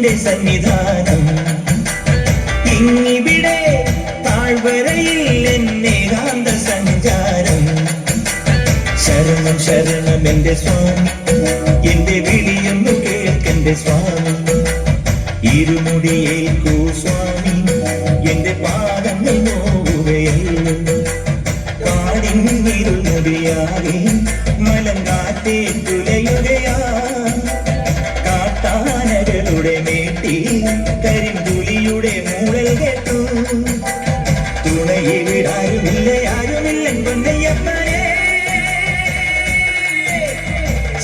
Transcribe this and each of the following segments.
എന്റെ സന്നിധാനം. ഇങ്ങിവിടെ താഴ്വരയിൽ എന്നേകാന്ത സഞ്ചാരം. ശരണം ശരണം എന്റെ സ്വാമി, എന്റെ വിളിയൊന്നു കേൾക്കെന്റെ സ്വാമി. ഇരുമുടിയേൽക്കൂ സ്വാമി, എന്റെ പാദങ്ങൾ നോവുകയല്ലോ. കാടിന്നിരുൾ മുടിയാകെ മലങ്കാറ്റേ തുലയുകയാ. കാട്ടാനകളുടെ മേട്ടി കരിമ്പുലിയുടെ മൂളൽ കേട്ടു. തുണയിവിടാരുമില്ല ആരുമില്ല പൊന്നയ്യപ്പനെ.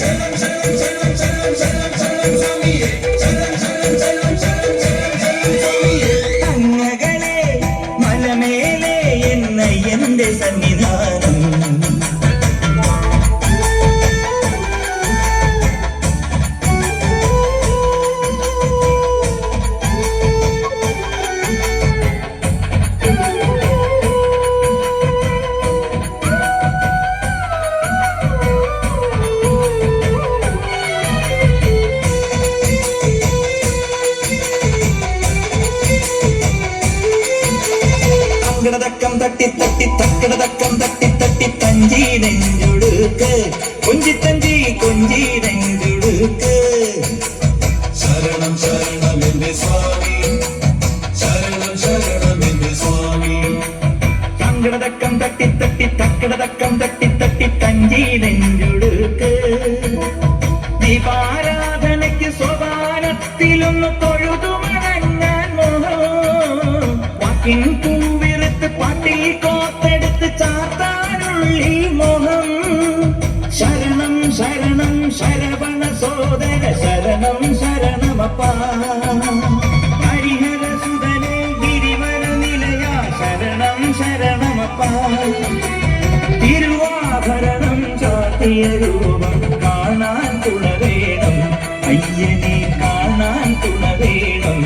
ശരണം ശരണം ശരണം ശരണം ശരണം ശരണം സ്വാമിയേ, ശരണം ശരണം ശരണം ശരണം ശരണം ശരണം സ്വാമിയേ. അങ്ങകളെ മലമേലെ എന്ന എന്റെ സന്നിധാനം. തക്കം തട്ടി തട്ടി തക്കടതക്കം തട്ടി തട്ടി തഞ്ചി നെഞ്ചുടുക്ക്, കൊഞ്ചി തഞ്ചി കൊഞ്ചി നെഞ്ചുടുക്ക്. ശരണം ശരണം എന്റെ സ്വാമി, ശരണം ശരണം എന്റെ സ്വാമി. തങ്കടതക്കം തട്ടി തട്ടി തക്കടതക്കം തട്ടി തട്ടി തഞ്ചി നെഞ്ചുടുക്ക്. ദീപാരാധനയ്ക്ക് സോപാനത്തിലൊന്ന് തൊഴുതു മടങ്ങാൻ മോഹം. വാക്കിൻ പാട്ടിൽ കോത്തെടുത്ത് ചാത്താനുള്ളി മോഹം. ശരണം ശരണം ശരവണ സോദര ശരണം ശരണമപ്പ. ഹരിഹര സുതനെ ഗിരിവര നിലയ ശരണം ശരണമപ്പ. തിരുവാഭരണം ചാത്തിയ രൂപം കാണാൻ തുണവേണം, അയ്യനെ കാണാൻ തുണവേണം.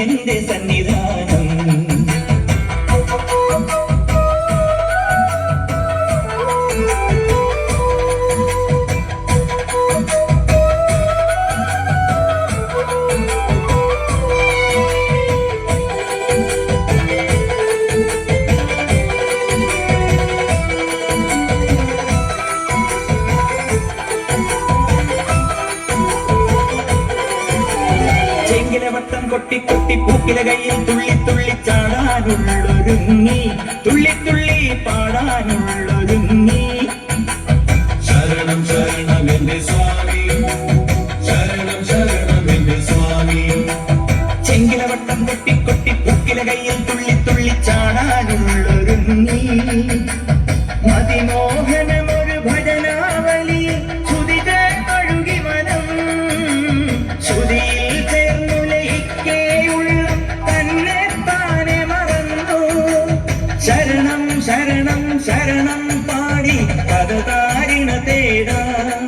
എന്റെ സന്നിധാനം. വട്ടം കൊട്ടി കൊട്ടി പൂക്കില കയ്യിൽ തുള്ളി തുള്ളി ചാടാനുള്ളൊരുങ്ങി, തുള്ളി തുള്ളി പാടാനുള്ളൊരുങ്ങി. ശരണം ശരണം എന്റെ സ്വാമി, ശരണം ശരണം എന്റെ സ്വാമി. ചെങ്കില വട്ടം കൊട്ടി കൊട്ടി പൂക്കില കയ്യിൽ തുള്ളി തുള്ളി ചാടാനുള്ളൊരുങ്ങി. അതിമോഹനമൊരു ഭജനാവലി ശ്രുതിക ഒഴുകി വനം. ശ്രുതിയിൽ ശരണം ശരണം ശരണം പാടി പദതാരിണ തേടാൻ.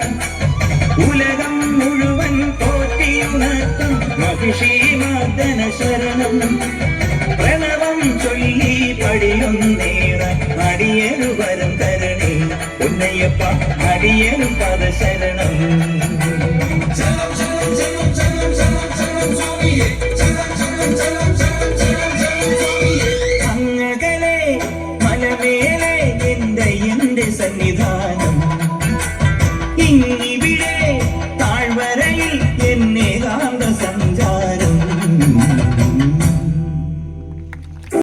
ഉലകം മുഴുവൻ പോറ്റിയുണർത്തും മഹിഷി മർദ്ദന ശരണം. പ്രണവം ചൊല്ലി പടിയൊന്നേറാൻ അടിയനു വരം തരണേ ഉന്നയപ്പ, അടിയനു പദശരണം. ശരണം ശരണം ശരണം ശരണം ശരണം ശരണം സ്വാമിയേ, ശരണം ശരണം ശരണം ശരണം ശരണം ശരണം സ്വാമിയേ. അങ്ങകളെ മലമേലെ എന്റെ സന്നിധാനം.